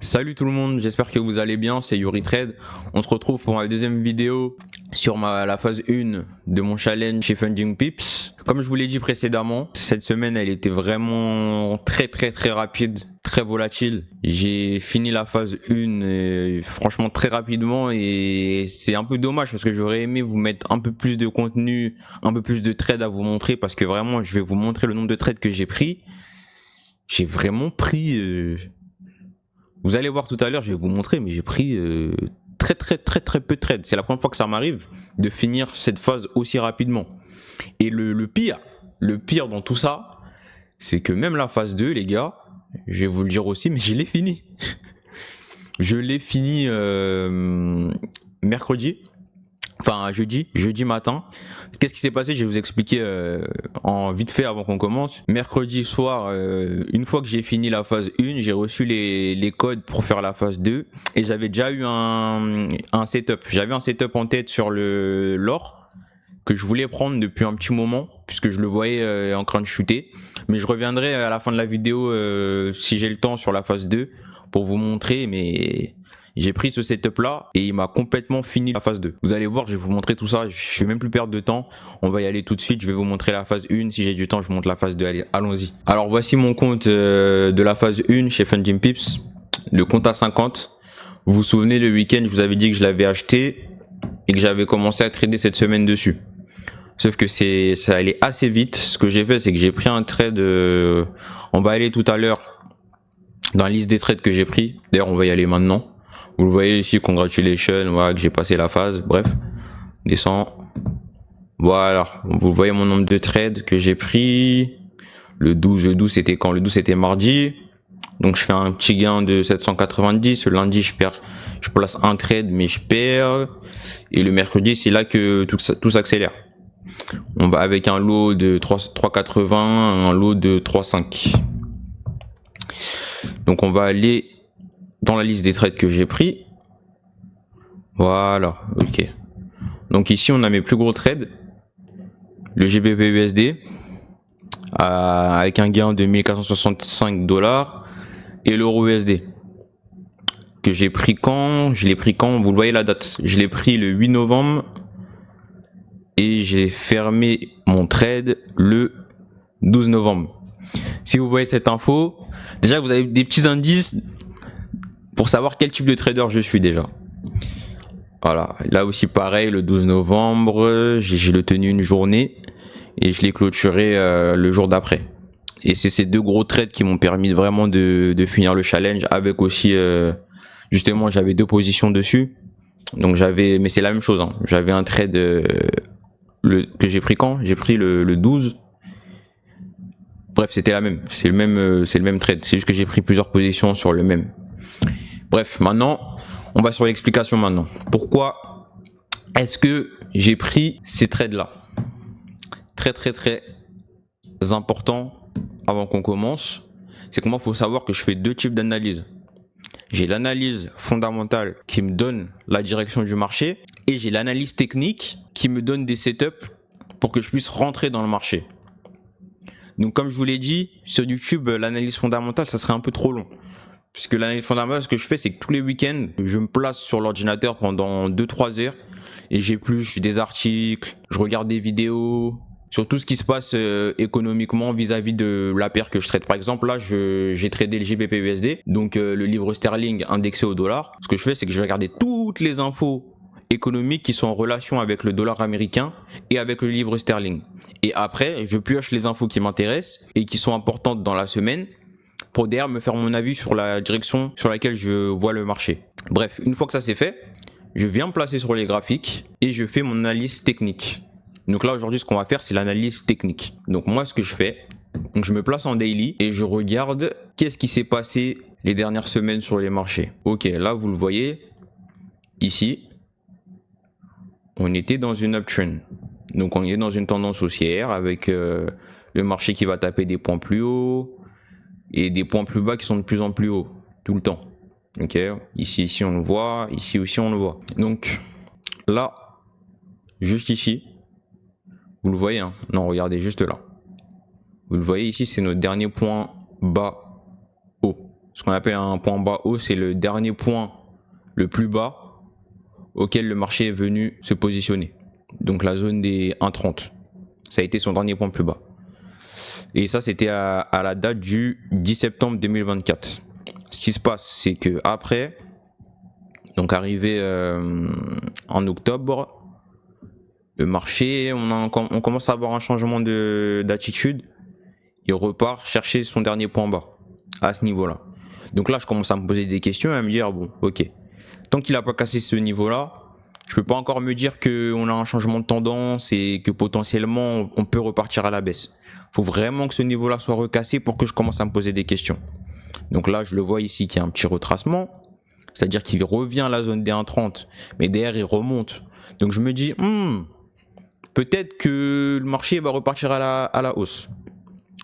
Salut tout le monde, j'espère que vous allez bien, c'est Yuri Trade. On se retrouve pour ma deuxième vidéo sur la phase 1 de mon challenge chez Funding Pips. Comme je vous l'ai dit précédemment, cette semaine elle était vraiment très rapide, très volatile. J'ai fini la phase 1 franchement très rapidement et c'est un peu dommage parce que j'aurais aimé vous mettre un peu plus de contenu, un peu plus de trades à vous montrer parce que vraiment je vais vous montrer le nombre de trades que j'ai pris. J'ai vraiment pris... Vous allez voir tout à l'heure, je vais vous montrer, mais j'ai pris très peu de trades. C'est la première fois que ça m'arrive de finir cette phase aussi rapidement. Et le pire dans tout ça, c'est que même la phase 2, les gars, je vais vous le dire aussi, mais je l'ai fini. Je l'ai fini mercredi. Enfin jeudi matin. Qu'est-ce qui s'est passé? Je vais vous expliquer en vite fait avant qu'on commence. Mercredi soir, une fois que j'ai fini la phase 1, j'ai reçu les codes pour faire la phase 2 et j'avais déjà eu un setup. J'avais un setup en tête sur l'or que je voulais prendre depuis un petit moment puisque je le voyais en train de shooter. Mais je reviendrai à la fin de la vidéo si j'ai le temps sur la phase 2 pour vous montrer, mais... J'ai pris ce setup là et il m'a complètement fini la phase 2. Vous allez voir, je vais vous montrer tout ça, je vais même plus perdre de temps. On va y aller tout de suite, je vais vous montrer la phase 1. Si j'ai du temps, je montre la phase 2. Allez, allons-y. Alors voici mon compte de la phase 1 chez Funding Pips. Le compte à 50. Vous vous souvenez, le week-end, je vous avais dit que je l'avais acheté et que j'avais commencé à trader cette semaine dessus. Sauf que ça allait assez vite. Ce que j'ai fait, c'est que j'ai pris un trade. On va aller tout à l'heure dans la liste des trades que j'ai pris. D'ailleurs, on va y aller maintenant. Vous le voyez ici, congratulations, voilà, que j'ai passé la phase, bref, descend. Voilà, vous voyez mon nombre de trades que j'ai pris. Le 12 c'était quand? Le 12 c'était mardi. Donc je fais un petit gain de 790. Le lundi je place un trade mais je perds. Et le mercredi c'est là que tout s'accélère. On va avec un lot de 3,80, un lot de 3,5. Donc on va aller dans la liste des trades que j'ai pris. Voilà, ok. Donc ici on a mes plus gros trades. Le GBP USD avec un gain de 1465 $ et l'euro USD que j'ai pris quand? Je l'ai pris quand? Vous le voyez la date. Je l'ai pris le 8 novembre et j'ai fermé mon trade le 12 novembre. Si vous voyez cette info, déjà vous avez des petits indices pour savoir quel type de trader je suis déjà. Voilà, là aussi pareil, le 12 novembre, j'ai le tenu une journée et je l'ai clôturé le jour d'après. Et c'est ces deux gros trades qui m'ont permis vraiment de finir le challenge avec aussi, justement j'avais deux positions dessus. Donc mais c'est la même chose, hein. J'avais un trade que j'ai pris quand? J'ai pris le 12. Bref, c'était la même, c'est le même trade, c'est juste que j'ai pris plusieurs positions sur le même. Bref, maintenant, on va sur l'explication maintenant. Pourquoi est-ce que j'ai pris ces trades-là? Très important avant qu'on commence, c'est que moi, il faut savoir que je fais deux types d'analyse. J'ai l'analyse fondamentale qui me donne la direction du marché et j'ai l'analyse technique qui me donne des setups pour que je puisse rentrer dans le marché. Donc comme je vous l'ai dit, sur YouTube, l'analyse fondamentale, ça serait un peu trop long. Puisque l'analyse fondamentale, ce que je fais, c'est que tous les week-ends, je me place sur l'ordinateur pendant 2-3 heures et j'épluche des articles, je regarde des vidéos sur tout ce qui se passe économiquement vis-à-vis de la paire que je trade. Par exemple, là, j'ai tradé le GBP USD, donc le livre sterling indexé au dollar. Ce que je fais, c'est que je vais regarder toutes les infos économiques qui sont en relation avec le dollar américain et avec le livre sterling. Et après, je pioche les infos qui m'intéressent et qui sont importantes dans la semaine pour derrière me faire mon avis sur la direction sur laquelle je vois le marché. Bref, une fois que ça c'est fait, je viens me placer sur les graphiques et je fais mon analyse technique. Donc là aujourd'hui ce qu'on va faire c'est l'analyse technique. Donc moi ce que je fais, donc je me place en daily et je regarde qu'est-ce qui s'est passé les dernières semaines sur les marchés. Ok, là vous le voyez, ici, on était dans une uptrend. Donc on est dans une tendance haussière avec le marché qui va taper des points plus hauts et des points plus bas qui sont de plus en plus hauts tout le temps. Ok, ici on le voit, ici aussi on le voit. Donc là, juste ici, vous le voyez, hein? Non, regardez juste là. Vous le voyez ici, c'est notre dernier point bas haut. Ce qu'on appelle un point bas haut, c'est le dernier point le plus bas auquel le marché est venu se positionner. Donc la zone des 1,30. Ça a été son dernier point plus bas. Et ça, c'était à la date du 10 septembre 2024. Ce qui se passe, c'est que après, donc arrivé en octobre, le marché, on commence à avoir un changement d'attitude. Il repart chercher son dernier point bas à ce niveau-là. Donc là, je commence à me poser des questions et à me dire, bon, ok, tant qu'il n'a pas cassé ce niveau-là, je peux pas encore me dire qu'on a un changement de tendance et que potentiellement on peut repartir à la baisse. Il faut vraiment que ce niveau-là soit recassé pour que je commence à me poser des questions. Donc là, je le vois ici qu'il y a un petit retracement, c'est-à-dire qu'il revient à la zone des 1,30, mais derrière il remonte. Donc je me dis, peut-être que le marché va repartir à la hausse.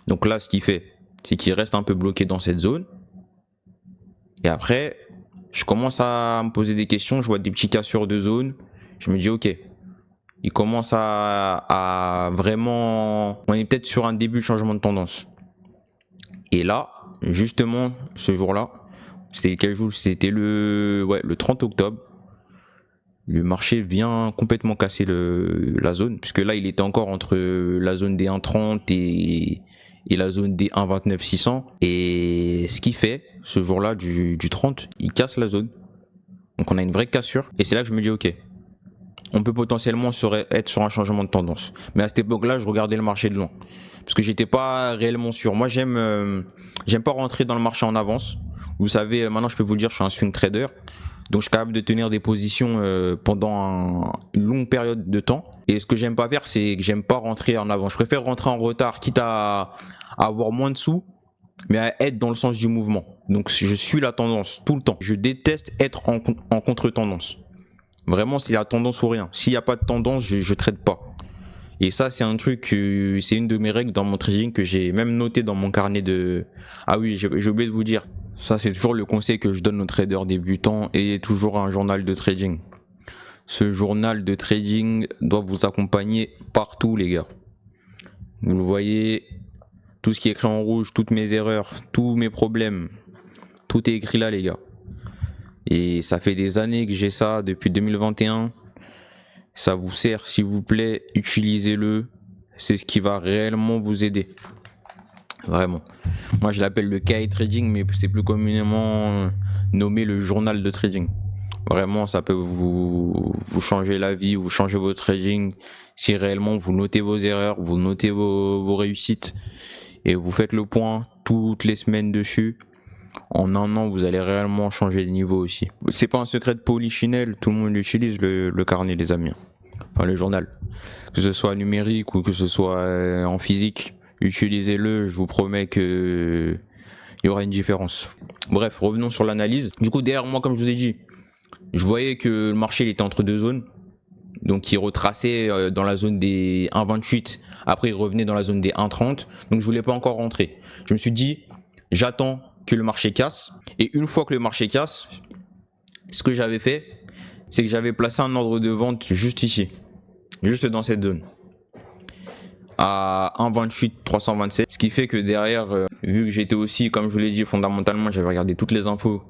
Donc là, ce qu'il fait, c'est qu'il reste un peu bloqué dans cette zone. Et après, je commence à me poser des questions, je vois des petits cassures de zone. Je me dis, ok, il commence à vraiment... On est peut-être sur un début de changement de tendance. Et là, justement, ce jour-là, c'était quel jour? C'était le 30 octobre. Le marché vient complètement casser la zone, puisque là, il était encore entre la zone des 1,30 et la zone des 1,29 600. Et ce qui fait, ce jour-là, du 30, il casse la zone. Donc on a une vraie cassure. Et c'est là que je me dis, ok, on peut potentiellement être sur un changement de tendance. Mais à cette époque-là, je regardais le marché de loin. Parce que j'étais pas réellement sûr. Moi, j'aime pas rentrer dans le marché en avance. Vous savez, maintenant, je peux vous le dire, je suis un swing trader. Donc je suis capable de tenir des positions pendant une longue période de temps. Et ce que j'aime pas faire, c'est que j'aime pas rentrer en avant. Je préfère rentrer en retard, quitte à avoir moins de sous, mais à être dans le sens du mouvement. Donc je suis la tendance tout le temps. Je déteste être en contre-tendance. Vraiment, c'est la tendance ou rien. S'il n'y a pas de tendance, je trade pas. Et ça, c'est un truc, c'est une de mes règles dans mon trading que j'ai même noté dans mon carnet de... Ah oui, j'ai oublié de vous dire. Ça, c'est toujours le conseil que je donne aux traders débutants, et toujours un journal de trading. Ce journal de trading doit vous accompagner partout, les gars. Vous le voyez, tout ce qui est écrit en rouge, toutes mes erreurs, tous mes problèmes, tout est écrit là, les gars. Et ça fait des années que j'ai ça, depuis 2021. Ça vous sert, s'il vous plaît, utilisez-le. C'est ce qui va réellement vous aider. Vraiment. Moi, je l'appelle le KI Trading, mais c'est plus communément nommé le journal de trading. Vraiment, ça peut vous changer la vie, vous changer votre trading. Si réellement vous notez vos erreurs, vous notez vos réussites et vous faites le point toutes les semaines dessus, en un an, vous allez réellement changer de niveau aussi. C'est pas un secret de polichinelle, tout le monde utilise le carnet, les amis. Enfin, le journal. Que ce soit numérique ou que ce soit en physique, utilisez-le, je vous promets que il y aura une différence. Bref, revenons sur l'analyse. Du coup, derrière moi, comme je vous ai dit, je voyais que le marché il était entre deux zones. Donc il retraçait dans la zone des 1,28. Après, il revenait dans la zone des 1,30. Donc je voulais pas encore rentrer. Je me suis dit, j'attends que le marché casse. Et une fois que le marché casse, ce que j'avais fait, c'est que j'avais placé un ordre de vente juste ici. Juste dans cette zone. À 1,28 327. Ce qui fait que derrière, vu que j'étais aussi, comme je vous l'ai dit, fondamentalement, j'avais regardé toutes les infos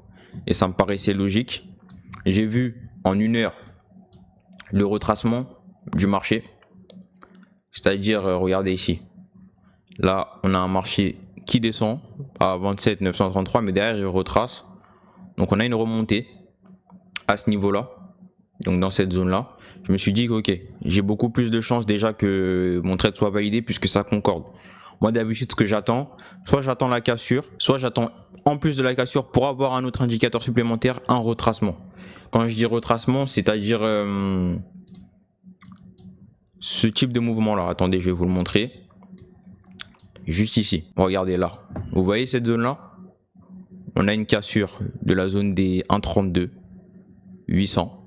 et ça me paraissait logique. J'ai vu en une heure le retracement du marché. C'est-à-dire, regardez ici. Là, on a un marché qui descend à 27 933, mais derrière, il retrace. Donc, on a une remontée à ce niveau-là. Donc, dans cette zone-là, je me suis dit que, ok, j'ai beaucoup plus de chances déjà que mon trade soit validé puisque ça concorde. Moi, d'habitude, ce que j'attends, soit j'attends la cassure, soit j'attends en plus de la cassure pour avoir un autre indicateur supplémentaire, un retracement. Quand je dis retracement, c'est-à-dire ce type de mouvement-là. Attendez, je vais vous le montrer. Juste ici. Regardez là. Vous voyez cette zone-là? On a une cassure de la zone des 1,32 800.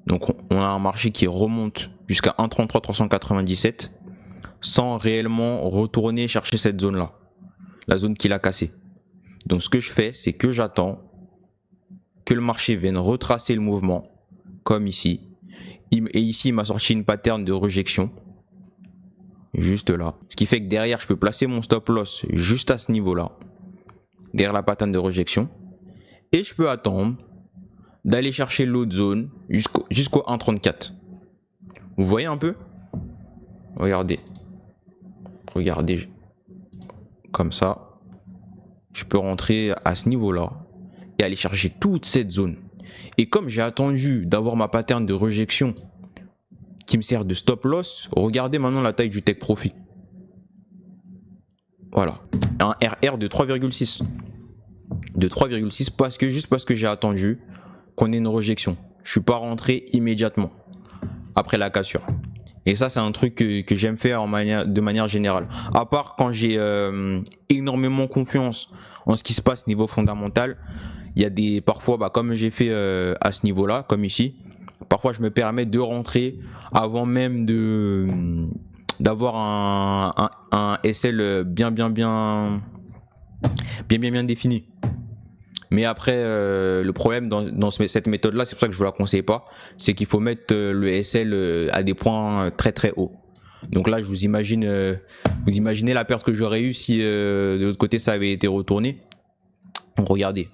Donc on a un marché qui remonte jusqu'à 1,33 397 sans réellement retourner chercher cette zone-là. La zone qu'il a cassée. Donc ce que je fais, c'est que j'attends que le marché vienne retracer le mouvement, comme ici. Et ici, il m'a sorti une pattern de rejection. Juste là. Ce qui fait que derrière, je peux placer mon stop loss juste à ce niveau-là. derrière la pattern de rejection. Et je peux attendre d'aller chercher l'autre zone jusqu'au 1,34. Vous voyez un peu? Regardez. Regardez. Comme ça. Je peux rentrer à ce niveau-là et aller chercher toute cette zone. Et comme j'ai attendu d'avoir ma pattern de rejection qui me sert de stop loss, regardez maintenant la taille du take profit. Voilà. Un RR de 3,6. De 3,6 juste parce que j'ai attendu qu'on ait une rejection. Je suis pas rentré immédiatement après la cassure. Et ça, c'est un truc que j'aime faire de manière générale. À part quand j'ai énormément confiance en ce qui se passe niveau fondamental. Il y a parfois, comme j'ai fait à ce niveau-là, comme ici, parfois je me permets de rentrer avant même d'avoir un SL bien défini. Mais après, le problème dans cette méthode-là, c'est pour ça que je ne vous la conseille pas, c'est qu'il faut mettre le SL à des points très hauts. Donc là, vous imaginez la perte que j'aurais eu si de l'autre côté ça avait été retourné. Donc regardez,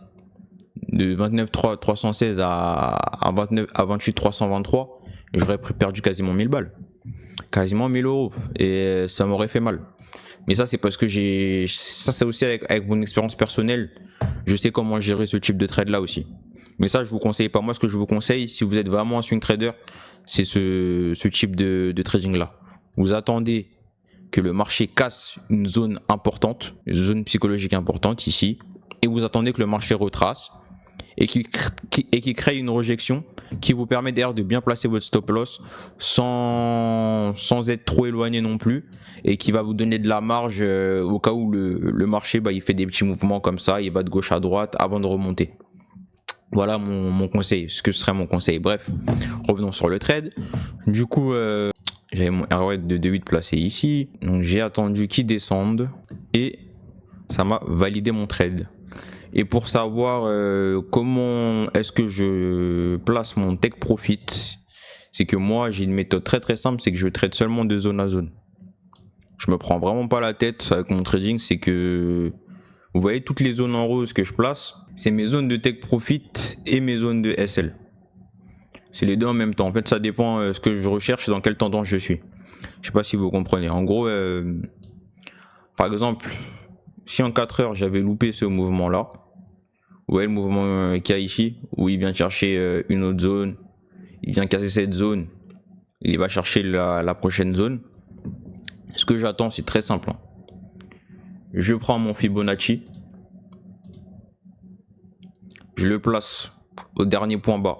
de 29,316 à 28,323, j'aurais perdu quasiment 1000 balles. Quasiment 1000 euros. Et ça m'aurait fait mal. Mais ça, c'est parce que ça, c'est aussi avec mon expérience personnelle. Je sais comment gérer ce type de trade là aussi. Mais ça, je vous conseille pas. Moi, ce que je vous conseille, si vous êtes vraiment un swing trader, c'est ce type de trading là. Vous attendez que le marché casse une zone importante, une zone psychologique importante ici, et vous attendez que le marché retrace et qu'il crée une rejection qui vous permet d'ailleurs de bien placer votre stop loss sans être trop éloigné non plus, et qui va vous donner de la marge au cas où le marché il fait des petits mouvements comme ça, il va de gauche à droite avant de remonter. Voilà mon conseil, ce que serait mon conseil. Bref, revenons sur le trade. Du coup, j'avais mon ROI de 2,8 placé ici, donc j'ai attendu qu'il descende et ça m'a validé mon trade. Et pour savoir comment est-ce que je place mon take profit, c'est que moi j'ai une méthode très simple, c'est que je trade seulement de zone à zone. Je me prends vraiment pas la tête avec mon trading, c'est que vous voyez toutes les zones en rose que je place, c'est mes zones de take profit et mes zones de SL. C'est les deux en même temps. En fait, ça dépend ce que je recherche et dans quelle tendance je suis. Je sais pas si vous comprenez. En gros, par exemple, si en 4 heures j'avais loupé ce mouvement là, vous voyez le mouvement qu'il y a ici, où il vient chercher une autre zone, il vient casser cette zone, il va chercher la prochaine zone. Ce que j'attends, c'est très simple. Je prends mon Fibonacci, je le place au dernier point bas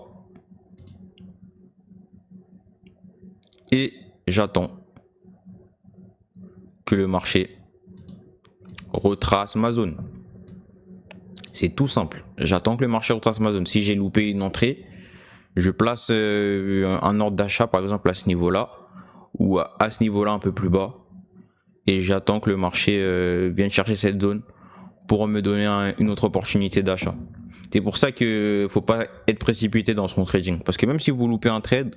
et j'attends que le marché retrace ma zone. C'est tout simple. J'attends que le marché retrace ma zone. Si j'ai loupé une entrée, je place un ordre d'achat par exemple à ce niveau-là ou à ce niveau-là un peu plus bas, et j'attends que le marché vienne chercher cette zone pour me donner une autre opportunité d'achat. C'est pour ça qu'il ne faut pas être précipité dans son trading, parce que même si vous loupez un trade,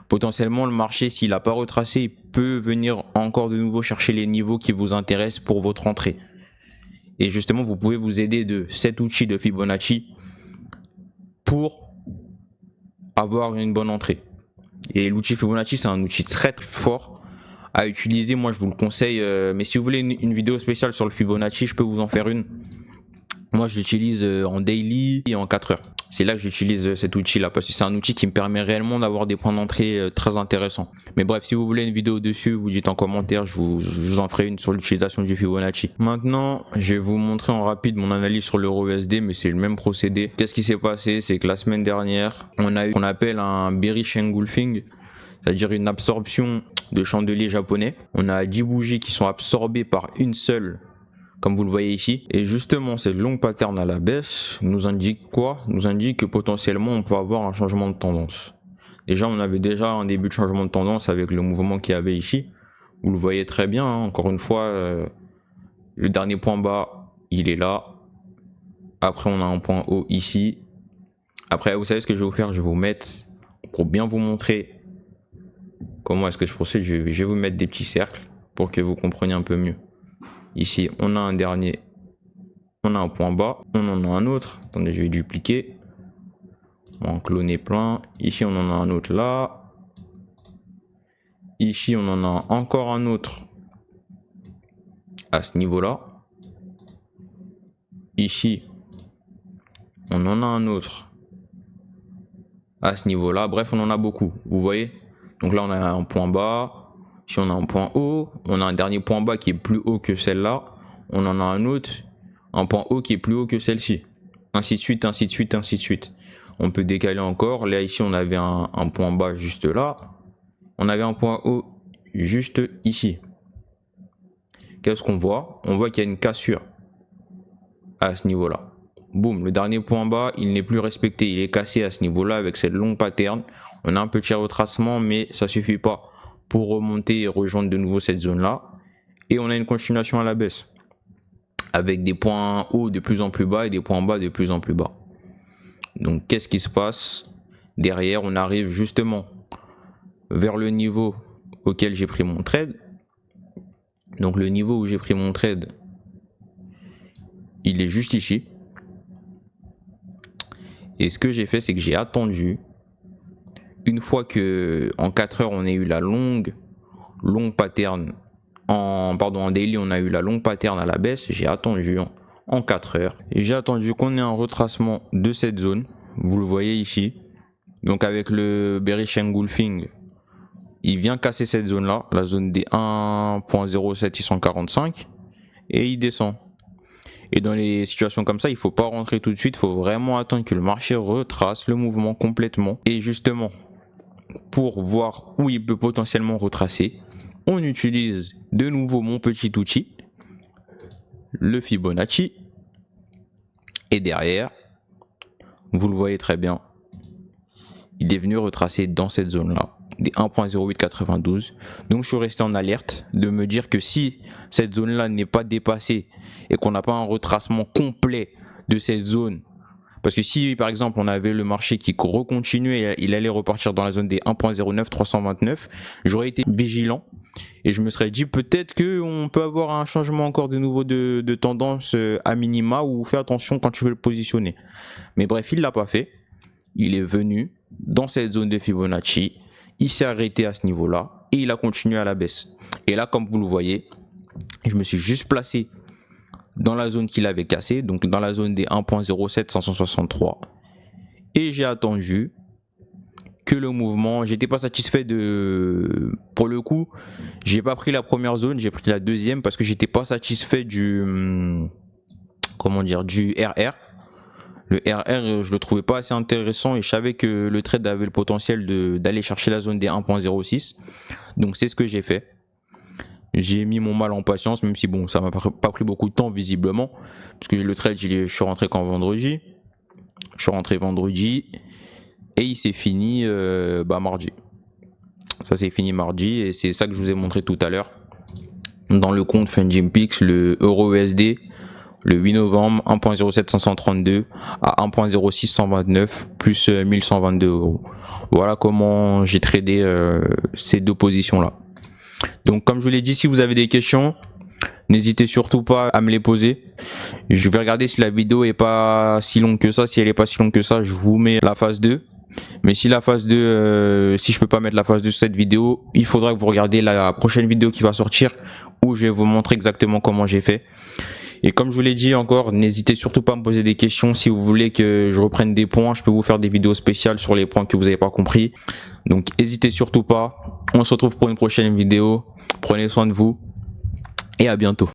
potentiellement le marché, s'il n'a pas retracé, il peut venir encore de nouveau chercher les niveaux qui vous intéressent pour votre entrée. Et justement, vous pouvez vous aider de cet outil de Fibonacci pour avoir une bonne entrée. Et l'outil Fibonacci, c'est un outil très fort à utiliser. Moi, je vous le conseille. Mais si vous voulez une vidéo spéciale sur le Fibonacci, je peux vous en faire une. Moi, je l'utilise en daily et en 4 heures. C'est là que j'utilise cet outil là, parce que c'est un outil qui me permet réellement d'avoir des points d'entrée très intéressants. Mais bref, si vous voulez une vidéo dessus, vous dites en commentaire, je vous en ferai une sur l'utilisation du Fibonacci. Maintenant, je vais vous montrer en rapide mon analyse sur l'euro USD, mais c'est le même procédé. Qu'est-ce qui s'est passé? C'est que la semaine dernière, on a eu ce qu'on appelle un bearish engulfing, c'est-à-dire une absorption de chandeliers japonais. On a 10 bougies qui sont absorbées par une seule, comme vous le voyez ici. Et justement, cette longue pattern à la baisse nous indique quoi? Nous indique que potentiellement on peut avoir un changement de tendance. Déjà, on avait déjà un début de changement de tendance avec le mouvement qu'il y avait ici. Vous le voyez très bien, hein. Encore une fois, le dernier point bas, il est là. Après, on a un point haut ici. Après, vous savez ce que je vais vous faire? Je vais vous mettre, pour bien vous montrer comment est-ce que je procède, je vais vous mettre des petits cercles pour que vous compreniez un peu mieux. Ici, on a un dernier on a un point bas, on en a un autre. Attendez, je vais dupliquer. On va en cloner plein. Ici, on en a un autre là. Ici, on en a encore un autre à ce niveau-là. Ici, on en a un autre à ce niveau-là. Bref, on en a beaucoup, vous voyez. Donc là, on a un point bas. Ici, on a un point haut. On a un dernier point bas qui est plus haut que celle-là. On en a un autre, un point haut qui est plus haut que celle-ci. Ainsi de suite, ainsi de suite, ainsi de suite. On peut décaler encore. Là, ici, on avait un point bas juste là. On avait un point haut juste ici. Qu'est-ce qu'on voit? On voit qu'il y a une cassure à ce niveau-là. Boum, le dernier point bas, il n'est plus respecté. Il est cassé à ce niveau-là avec cette longue pattern. On a un petit retracement, mais ça suffit pas pour remonter et rejoindre de nouveau cette zone-là. Et on a une continuation à la baisse avec des points hauts de plus en plus bas et des points bas de plus en plus bas. Donc, qu'est-ce qui se passe? Derrière, on arrive justement vers le niveau auquel j'ai pris mon trade. Donc, le niveau où j'ai pris mon trade, il est juste ici. Et ce que j'ai fait, c'est que j'ai attendu. Une fois que en 4 heures, on a eu la longue pattern. En daily, on a eu la longue pattern à la baisse. J'ai attendu en 4 heures. Et j'ai attendu qu'on ait un retracement de cette zone. Vous le voyez ici. Donc avec le bearish engulfing, il vient casser cette zone-là. La zone des 1.07645. Et il descend. Et dans les situations comme ça, il ne faut pas rentrer tout de suite. Il faut vraiment attendre que le marché retrace le mouvement complètement. Et justement, pour voir où il peut potentiellement retracer, on utilise de nouveau mon petit outil, le Fibonacci. Et derrière, vous le voyez très bien, il est venu retracer dans cette zone-là, des 1.0892. Donc je suis resté en alerte de me dire que si cette zone-là n'est pas dépassée et qu'on n'a pas un retracement complet de cette zone, parce que si par exemple on avait le marché qui recontinuait, il allait repartir dans la zone des 1.09329, j'aurais été vigilant et je me serais dit peut-être qu'on peut avoir un changement encore de nouveau de tendance à minima, ou fais attention quand tu veux le positionner. Mais bref, il l'a pas fait. Il est venu dans cette zone de Fibonacci, il s'est arrêté à ce niveau-là et il a continué à la baisse. Et là, comme vous le voyez, je me suis juste placé dans la zone qu'il avait cassée, donc dans la zone des 1.07563, et j'ai attendu que le mouvement, j'étais pas satisfait pour le coup, j'ai pas pris la première zone, j'ai pris la deuxième parce que j'étais pas satisfait du RR. Le RR, je le trouvais pas assez intéressant et je savais que le trade avait le potentiel d'aller chercher la zone des 1.06. Donc c'est ce que j'ai fait. J'ai mis mon mal en patience, même si bon, ça m'a pas pris beaucoup de temps visiblement, parce que le trade, je suis rentré quand vendredi. Je suis rentré vendredi et il s'est fini mardi. Ça s'est fini mardi et c'est ça que je vous ai montré tout à l'heure dans le compte FunJimPix, le euro-USD. Le 8 novembre, 1.07532 à 1.0629 plus 1122 €. Voilà comment j'ai tradé ces deux positions-là. Donc comme je vous l'ai dit, si vous avez des questions, n'hésitez surtout pas à me les poser. Je vais regarder si la vidéo est pas si longue que ça. Si elle est pas si longue que ça, je vous mets la phase 2. Mais si la phase 2, si je peux pas mettre la phase 2 sur cette vidéo, il faudra que vous regardiez la prochaine vidéo qui va sortir, où je vais vous montrer exactement comment j'ai fait. Et comme je vous l'ai dit encore, n'hésitez surtout pas à me poser des questions. Si vous voulez que je reprenne des points, je peux vous faire des vidéos spéciales sur les points que vous n'avez pas compris. Donc n'hésitez surtout pas. On se retrouve pour une prochaine vidéo. Prenez soin de vous et à bientôt.